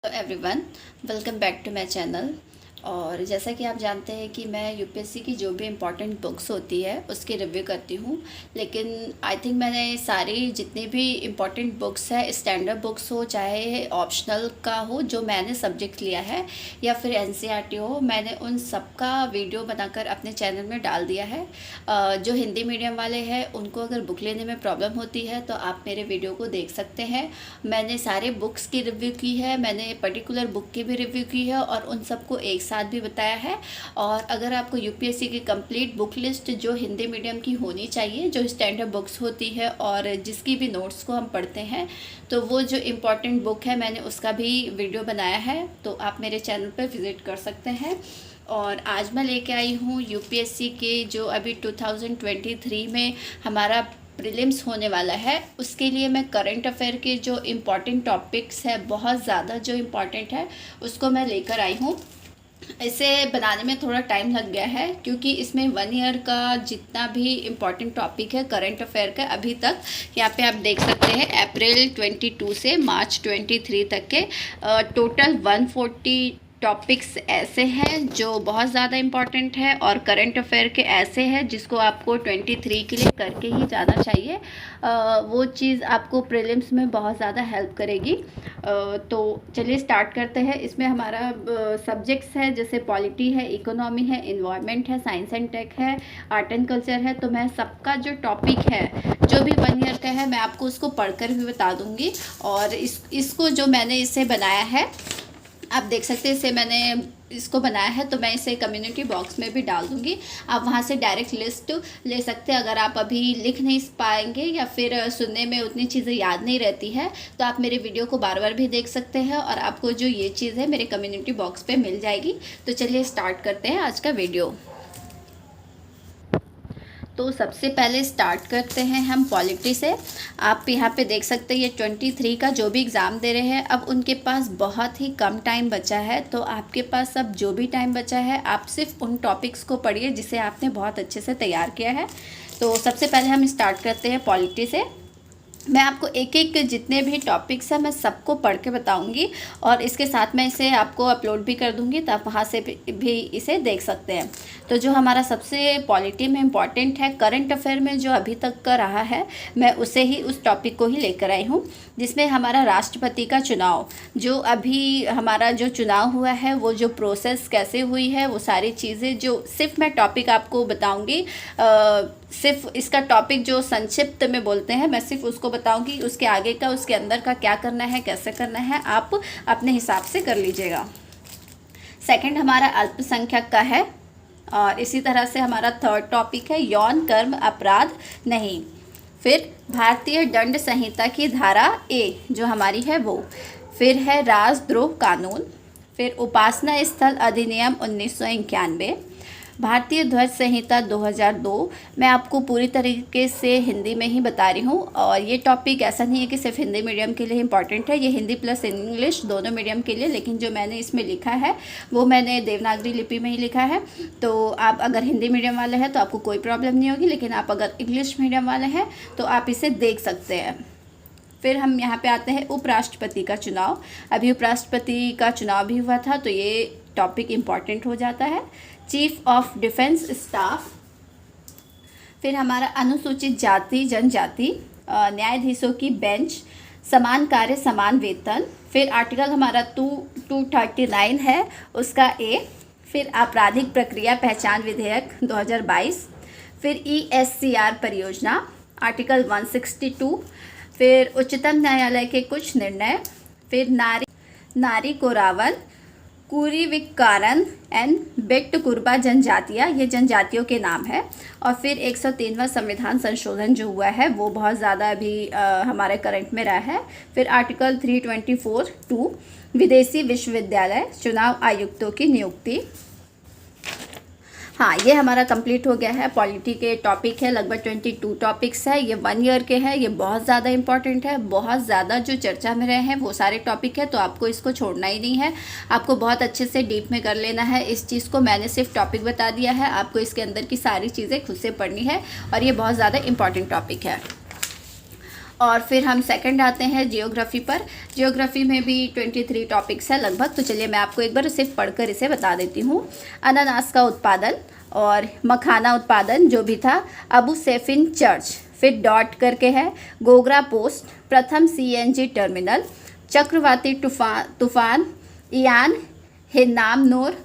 Hello everyone, welcome back to my channel. और जैसा कि आप जानते हैं कि मैं यूपीएससी की जो भी इम्पोर्टेंट बुक्स होती है उसकी रिव्यू करती हूँ। लेकिन आई थिंक मैंने सारी जितनी भी इम्पोर्टेंट बुक्स है, स्टैंडर्ड बुक्स हो चाहे ऑप्शनल का हो, जो मैंने सब्जेक्ट लिया है या फिर एनसीईआरटी हो, मैंने उन सब का वीडियो बनाकर अपने चैनल में डाल दिया है। जो हिंदी मीडियम वाले हैं उनको अगर बुक लेने में प्रॉब्लम होती है तो आप मेरे वीडियो को देख सकते हैं। मैंने सारे बुक्स की रिव्यू की है, मैंने पर्टिकुलर बुक की भी रिव्यू की है और उन सबको एक साथ भी बताया है। और अगर आपको यूपीएससी की कंप्लीट बुक लिस्ट जो हिंदी मीडियम की होनी चाहिए, जो स्टैंडर्ड बुक्स होती है और जिसकी भी नोट्स को हम पढ़ते हैं, तो वो जो इम्पोर्टेंट बुक है मैंने उसका भी वीडियो बनाया है, तो आप मेरे चैनल पर विज़िट कर सकते हैं। और आज मैं लेके आई हूँ यूपीएससी के जो अभी 2023 में हमारा प्रीलिम्स होने वाला है, उसके लिए मैं करंट अफेयर के जो इम्पॉर्टेंट टॉपिक्स है, बहुत ज़्यादा जो इम्पॉर्टेंट है, उसको मैं लेकर आई हूँ। इसे बनाने में थोड़ा टाइम लग गया है क्योंकि इसमें 1 ईयर का जितना भी इम्पॉर्टेंट टॉपिक है करंट अफेयर का अभी तक, यहाँ पे आप देख सकते हैं अप्रैल 22 से मार्च 23 तक के टोटल 140 टॉपिक्स ऐसे हैं जो बहुत ज़्यादा इम्पॉर्टेंट है और करंट अफेयर के ऐसे हैं जिसको आपको 23 के लिए करके ही जाना चाहिए। वो चीज़ आपको प्रीलिम्स में बहुत ज़्यादा हेल्प करेगी। तो चलिए स्टार्ट करते हैं। इसमें हमारा सब्जेक्ट्स है जैसे पॉलिटी है, इकोनॉमी है, इन्वायरमेंट है, साइंस एंड टेक है, आर्ट एंड कल्चर है। तो मैं सबका जो टॉपिक है जो भी 1 ईयर का है मैं आपको उसको पढ़कर भी बता दूँगी। और इसको जो मैंने इसे बनाया है आप देख सकते हैं, इसे मैंने इसको बनाया है तो मैं इसे कम्युनिटी बॉक्स में भी डाल दूंगी। आप वहां से डायरेक्ट लिस्ट ले सकते हैं। अगर आप अभी लिख नहीं पाएंगे या फिर सुनने में उतनी चीज़ें याद नहीं रहती है तो आप मेरे वीडियो को बार बार भी देख सकते हैं और आपको जो ये चीज़ है मेरे कम्युनिटी बॉक्स पे मिल जाएगी। तो चलिए स्टार्ट करते हैं आज का वीडियो। तो सबसे पहले स्टार्ट करते हैं हम पॉलिटी से। आप यहाँ पे देख सकते हैं ये 23 का जो भी एग्ज़ाम दे रहे हैं अब उनके पास बहुत ही कम टाइम बचा है। तो आपके पास अब जो भी टाइम बचा है आप सिर्फ उन टॉपिक्स को पढ़िए जिसे आपने बहुत अच्छे से तैयार किया है। तो सबसे पहले हम स्टार्ट करते हैं पॉलिटी से। मैं आपको एक एक जितने भी टॉपिक्स हैं मैं सबको पढ़ के बताऊंगी और इसके साथ मैं इसे आपको अपलोड भी कर दूंगी, तो आप वहाँ से भी इसे देख सकते हैं। तो जो हमारा सबसे पॉलिटी में इम्पॉर्टेंट है करंट अफेयर में जो अभी तक का रहा है मैं उसे ही उस टॉपिक को ही लेकर आई हूँ, जिसमें हमारा राष्ट्रपति का चुनाव, जो अभी हमारा जो चुनाव हुआ है वो जो प्रोसेस कैसे हुई है, वो सारी चीज़ें जो सिर्फ मैं टॉपिक आपको बताऊँगी। सिर्फ इसका टॉपिक जो संक्षिप्त में बोलते हैं मैं सिर्फ उसको बताऊंगी, उसके आगे का उसके अंदर का क्या करना है कैसे करना है आप अपने हिसाब से कर लीजिएगा। सेकंड हमारा अल्पसंख्यक का है और इसी तरह से हमारा थर्ड टॉपिक है यौन कर्म अपराध नहीं। फिर भारतीय दंड संहिता की धारा ए जो हमारी है वो। फिर है राजद्रोह कानून। फिर उपासना स्थल अधिनियम 1991। भारतीय ध्वज संहिता 2002। मैं आपको पूरी तरीके से हिंदी में ही बता रही हूँ और ये टॉपिक ऐसा नहीं है कि सिर्फ हिंदी मीडियम के लिए इम्पॉर्टेंट है, ये हिंदी प्लस इंग्लिश दोनों मीडियम के लिए, लेकिन जो मैंने इसमें लिखा है वो मैंने देवनागरी लिपि में ही लिखा है। तो आप अगर हिंदी मीडियम वाले हैं तो आपको कोई प्रॉब्लम नहीं होगी, लेकिन आप अगर इंग्लिश मीडियम वाले हैं तो आप इसे देख सकते हैं। फिर हम यहाँ पे आते हैं उपराष्ट्रपति का चुनाव। अभी उपराष्ट्रपति का चुनाव भी हुआ था तो ये टॉपिक इम्पॉर्टेंट हो जाता है। Chief of defence staff. फिर हमारा अनुसूचित जाति जनजाति, न्यायाधीशों की बेंच, समान कार्य समान वेतन। फिर आर्टिकल हमारा 239 है उसका ए। फिर आपराधिक प्रक्रिया पहचान विधेयक 2022। फिर ESCR परियोजना आर्टिकल 162। फिर उच्चतम न्यायालय के कुछ निर्णय। फिर नारी को रावण, कुरीविकारन एंड बेट्ट कुरबा जनजातियाँ, ये जनजातियों के नाम है। और फिर 103वां संविधान संशोधन जो हुआ है वो बहुत ज़्यादा अभी हमारे करंट में रहा है। फिर आर्टिकल 324(2) विदेशी विश्वविद्यालय चुनाव आयुक्तों की नियुक्ति। हाँ, ये हमारा कंप्लीट हो गया है। पॉलिटी के टॉपिक है लगभग 22 टॉपिक्स है, ये 1 ईयर के हैं, ये बहुत ज़्यादा इंपॉर्टेंट है, बहुत ज़्यादा जो चर्चा में रहे हैं वो सारे टॉपिक है, तो आपको इसको छोड़ना ही नहीं है, आपको बहुत अच्छे से डीप में कर लेना है इस चीज़ को। मैंने सिर्फ टॉपिक बता दिया है, आपको इसके अंदर की सारी चीज़ें खुद से पढ़नी है और ये बहुत ज़्यादा इंपॉर्टेंट टॉपिक है। और फिर हम सेकंड आते हैं जियोग्राफी पर। जियोग्राफी में भी 23 टॉपिक्स है लगभग, तो चलिए मैं आपको एक बार सिर्फ पढ़कर इसे बता देती हूँ। अनानास का उत्पादन और मखाना उत्पादन जो भी था, अबू सैफिन चर्च, फिर डॉट करके है, गोगरा पोस्ट, प्रथम CNG टर्मिनल, चक्रवाती तूफान, इयान, हिन्नाम नोर,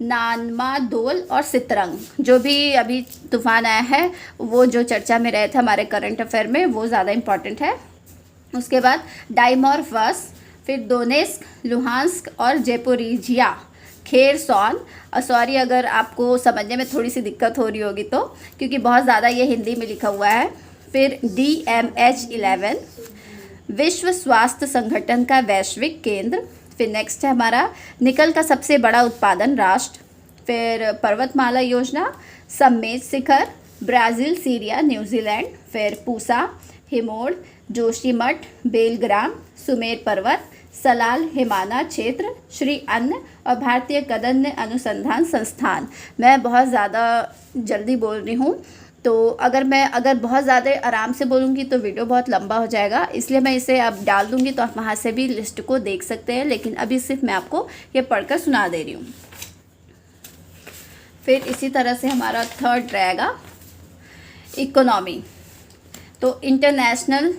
नानमा दोल और सितरंग। जो भी अभी तूफान आया है वो जो चर्चा में रहे थे हमारे करंट अफेयर में, वो ज़्यादा इम्पॉर्टेंट है। उसके बाद डाइमॉर्फस, फिर दोनेस्क, लुहांस्क और जेपोरिजिया, खेरसॉन। सॉरी अगर आपको समझने में थोड़ी सी दिक्कत हो रही होगी तो, क्योंकि बहुत ज़्यादा ये हिंदी में लिखा हुआ है। फिर DMH11, विश्व स्वास्थ्य संगठन का वैश्विक केंद्र। फिर नेक्स्ट है हमारा निकल का सबसे बड़ा उत्पादन राष्ट्र। फिर पर्वतमाला योजना, सम्मेद शिखर, ब्राज़ील, सीरिया, न्यूजीलैंड। फिर पूसा, हिमोड़, जोशीमठ, बेलग्राम, सुमेर पर्वत, सलाल हिमाना क्षेत्र, श्री अन्न और भारतीय कदन्य अनुसंधान संस्थान। मैं बहुत ज़्यादा जल्दी बोल रही हूँ, तो अगर बहुत ज़्यादा आराम से बोलूँगी तो वीडियो बहुत लंबा हो जाएगा, इसलिए मैं इसे अब डाल दूँगी तो आप वहाँ से भी लिस्ट को देख सकते हैं, लेकिन अभी सिर्फ मैं आपको ये पढ़कर सुना दे रही हूँ। फिर इसी तरह से हमारा थर्ड रहेगा इकोनॉमी, तो इंटरनेशनल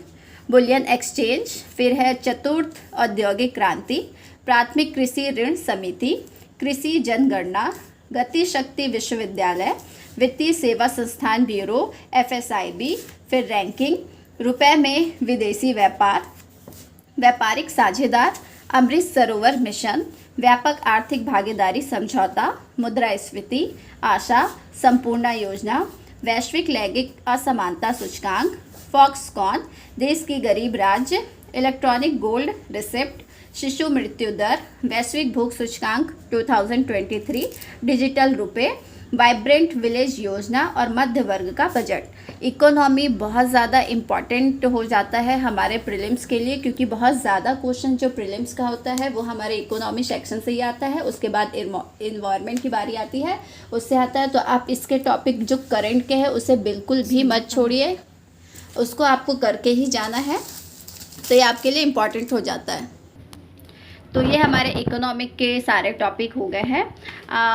बुलियन एक्सचेंज। फिर है चतुर्थ औद्योगिक क्रांति, प्राथमिक कृषि ऋण समिति, कृषि जनगणना, गति शक्ति विश्वविद्यालय, वित्तीय सेवा संस्थान ब्यूरो FSIB। फिर रैंकिंग, रुपए में विदेशी व्यापार, व्यापारिक साझेदार, अमृत सरोवर मिशन, व्यापक आर्थिक भागीदारी समझौता, मुद्रास्फीति, आशा, संपूर्ण योजना, वैश्विक लैंगिक असमानता सूचकांक, फॉक्सकॉन, देश की गरीब राज्य, इलेक्ट्रॉनिक गोल्ड रिसिप्ट, शिशु मृत्यु दर, वैश्विक भूख सूचकांक 2023, डिजिटल रुपए, वाइब्रेंट विलेज योजना और मध्य वर्ग का बजट। इकोनॉमी बहुत ज़्यादा इम्पॉर्टेंट हो जाता है हमारे प्रीलिम्स के लिए, क्योंकि बहुत ज़्यादा क्वेश्चन जो प्रीलिम्स का होता है वो हमारे इकोनॉमी सेक्शन से ही आता है। उसके बाद इन्वायरमेंट की बारी आती है, उससे आता है। तो आप इसके टॉपिक जो करंट के हैं उसे बिल्कुल भी मत छोड़िए, उसको आपको करके ही जाना है, तो ये आपके लिए इम्पॉर्टेंट हो जाता है। तो ये हमारे इकोनॉमिक के सारे टॉपिक हो गए हैं।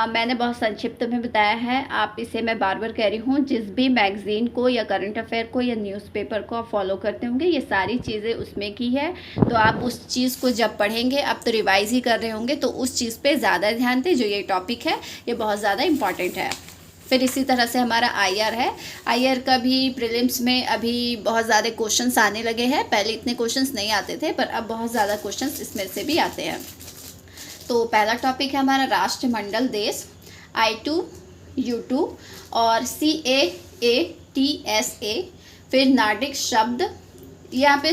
मैंने बहुत संक्षिप्त में बताया है, आप इसे मैं बार बार कह रही हूँ, जिस भी मैगज़ीन को या करंट अफेयर को या न्यूज़पेपर को आप फॉलो करते होंगे, ये सारी चीज़ें उसमें की है। तो आप उस चीज़ को जब पढ़ेंगे, आप तो रिवाइज़ ही कर रहे होंगे, तो उस चीज़ पर ज़्यादा ध्यान दें। जो ये टॉपिक है ये बहुत ज़्यादा इम्पॉर्टेंट है। फिर इसी तरह से हमारा IR है। IR का भी प्रीलिम्स में अभी बहुत ज़्यादा क्वेश्चंस आने लगे हैं। पहले इतने क्वेश्चंस नहीं आते थे, पर अब बहुत ज़्यादा क्वेश्चंस इसमें से भी आते हैं। तो पहला टॉपिक है हमारा राष्ट्रमंडल देश, I2, U2 और CAATSA। फिर नार्डिक शब्द, यहाँ पे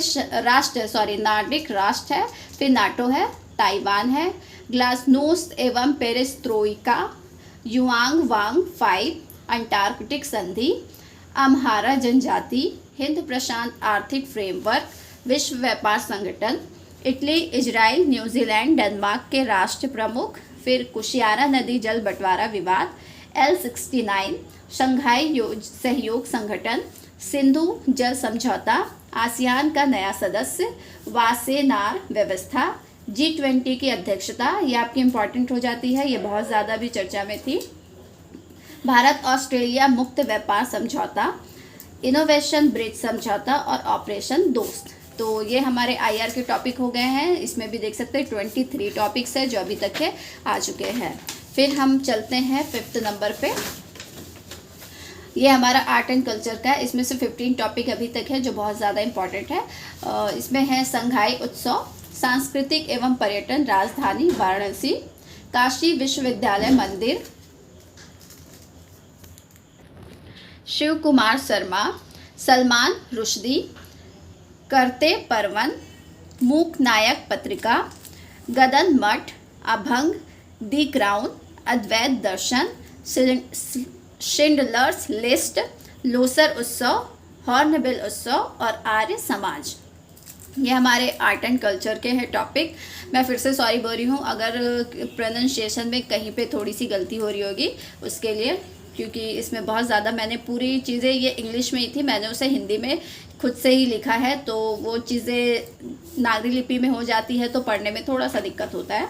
नार्डिक राष्ट्र है। फिर नाटो है, ताइवान है, ग्लासनोस्ट एवं पेरेस्ट्रोइका, युआंग वांग 5, अंटार्कटिक संधि, अम्हारा जनजाति, हिंद प्रशांत आर्थिक फ्रेमवर्क, विश्व व्यापार संगठन, इटली, इजराइल, न्यूजीलैंड, डेनमार्क के राष्ट्र प्रमुख। फिर कुशियारा नदी जल बंटवारा विवाद, L69, शंघाई सहयोग संगठन, सिंधु जल समझौता, आसियान का नया सदस्य, वासेनार व्यवस्था, G20 की अध्यक्षता, ये आपकी इम्पॉर्टेंट हो जाती है, ये बहुत ज़्यादा भी चर्चा में थी। भारत ऑस्ट्रेलिया मुक्त व्यापार समझौता, इनोवेशन ब्रिज समझौता और ऑपरेशन दोस्त। तो ये हमारे IR के टॉपिक हो गए हैं। इसमें भी देख सकते हैं 23 टॉपिक्स है जो अभी तक है आ चुके हैं। फिर हम चलते हैं 5th नंबर पे। ये हमारा आर्ट एंड कल्चर का है। इसमें से 15 टॉपिक अभी तक है जो बहुत ज़्यादा इम्पॉर्टेंट है। इसमें है संघाई उत्सव, सांस्कृतिक एवं पर्यटन राजधानी वाराणसी, काशी विश्वविद्यालय मंदिर, शिव कुमार शर्मा, सलमान रुश्दी, करते परवन, मूक नायक पत्रिका, गदन मठ, अभंग, दी क्राउन, अद्वैत दर्शन, शिंडलर्स लिस्ट, लोसर उत्सव, हॉर्नबिल उत्सव और आर्य समाज। ये हमारे आर्ट एंड कल्चर के हैं टॉपिक। मैं फिर से सॉरी बोल रही हूँ अगर प्रोनाउंसिएशन में कहीं पे थोड़ी सी गलती हो रही होगी उसके लिए, क्योंकि इसमें बहुत ज़्यादा मैंने पूरी चीज़ें, ये इंग्लिश में ही थी, मैंने उसे हिंदी में खुद से ही लिखा है, तो वो चीज़ें नागरी लिपि में हो जाती है तो पढ़ने में थोड़ा सा दिक्कत होता है।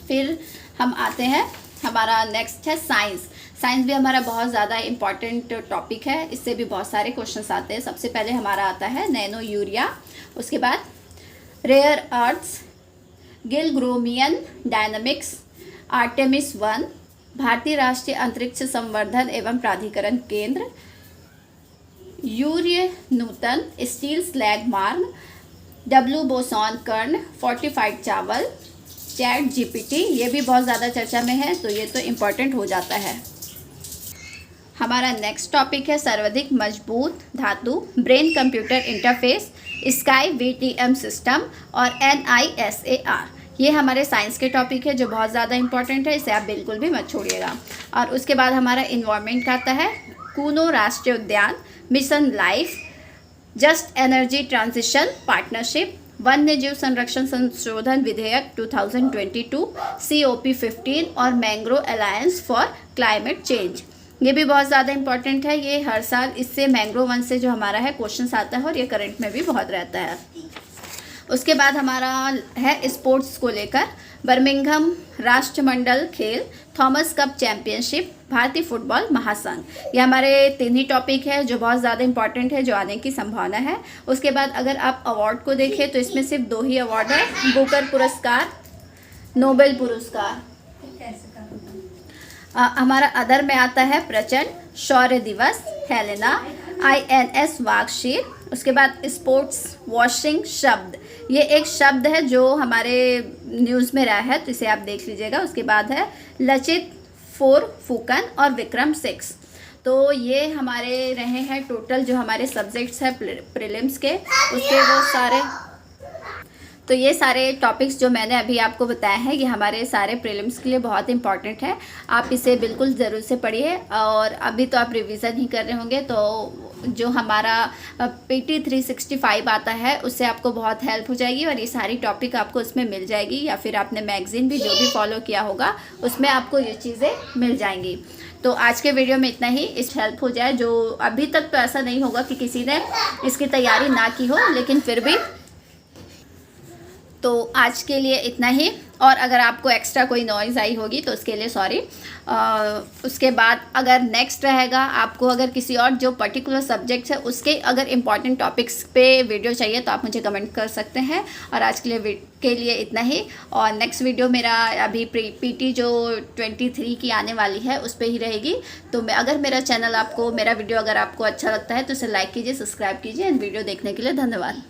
फिर हम आते हैं, हमारा नेक्स्ट है साइंस। साइंस भी हमारा बहुत ज़्यादा इम्पॉर्टेंट टॉपिक है, इससे भी बहुत सारे क्वेश्चंस आते हैं। सबसे पहले हमारा आता है नैनो यूरिया, उसके बाद रेयर अर्थ्स, गिलग्रोमियन डायनामिक्स, आर्टेमिस 1, भारतीय राष्ट्रीय अंतरिक्ष संवर्धन एवं प्राधिकरण केंद्र, यूर्य नूतन, स्टील स्लैग मार्ग, डब्ल्यू बोसॉन कर्ण, फोर्टिफाइड चावल, चैट जीपीटी, ये भी बहुत ज़्यादा चर्चा में है तो ये तो इम्पॉर्टेंट हो जाता है। हमारा नेक्स्ट टॉपिक है सर्वाधिक मजबूत धातु, brain computer interface, sky VTM system और NISAR। ये हमारे साइंस के टॉपिक है जो बहुत ज़्यादा इंपॉर्टेंट है, इसे आप बिल्कुल भी मत छोड़िएगा। और उसके बाद हमारा इन्वायरमेंट का आता है कूनो राष्ट्रीय उद्यान, mission life, just energy transition partnership, वन्य जीव संरक्षण संशोधन विधेयक 2022, COP15 और mangrove alliance for climate change. ये भी बहुत ज़्यादा इंपॉर्टेंट है, ये हर साल इससे मैंग्रो वन से जो हमारा है क्वेश्चंस आता है और ये करंट में भी बहुत रहता है। उसके बाद हमारा है स्पोर्ट्स को लेकर, बर्मिंघम राष्ट्रमंडल खेल, थॉमस कप चैंपियनशिप, भारतीय फुटबॉल महासंघ। ये हमारे 3 ही टॉपिक है जो बहुत ज़्यादा इंपॉर्टेंट है, जो आने की संभावना है। उसके बाद अगर आप अवार्ड को देखें तो इसमें सिर्फ 2 ही अवार्ड है, बुकर पुरस्कार, नोबेल पुरस्कार। हमारा अदर में आता है प्रचंड, शौर्य दिवस, हेलेना, INS वागशीर। उसके बाद स्पोर्ट्स वॉशिंग शब्द, ये एक शब्द है जो हमारे न्यूज़ में रहा है तो इसे आप देख लीजिएगा। उसके बाद है लचित 4 फूकन और विक्रम 6। तो ये हमारे रहे हैं टोटल जो हमारे सब्जेक्ट्स हैं प्रीलिम्स के, उसके वो सारे, तो ये सारे टॉपिक्स जो मैंने अभी आपको बताया है ये हमारे सारे प्रीलिम्स के लिए बहुत इंपॉर्टेंट है। आप इसे बिल्कुल ज़रूर से पढ़िए। और अभी तो आप रिवीजन ही कर रहे होंगे तो जो हमारा PT 365 आता है उससे आपको बहुत हेल्प हो जाएगी और ये सारी टॉपिक आपको उसमें मिल जाएगी, या फिर आपने मैगज़ीन भी जो भी फॉलो किया होगा उसमें आपको ये चीज़ें मिल जाएंगी। तो आज के वीडियो में इतना ही, इस हेल्प हो जाए। जो अभी तक तो ऐसा नहीं होगा कि किसी ने इसकी तैयारी ना की हो, लेकिन फिर भी तो आज के लिए इतना ही। और अगर आपको एक्स्ट्रा कोई नॉइज़ आई होगी तो उसके लिए सॉरी। उसके बाद अगर नेक्स्ट रहेगा, आपको अगर किसी और जो पर्टिकुलर सब्जेक्ट्स है उसके अगर इम्पॉर्टेंट टॉपिक्स पे वीडियो चाहिए तो आप मुझे कमेंट कर सकते हैं। और आज के लिए इतना ही। और नेक्स्ट वीडियो मेरा अभी PT जो 23 की आने वाली है उस पर ही रहेगी। तो अगर मेरा चैनल आपको, मेरा वीडियो अगर आपको अच्छा लगता है तो इसे लाइक कीजिए, सब्सक्राइब कीजिए। एंड वीडियो देखने के लिए धन्यवाद।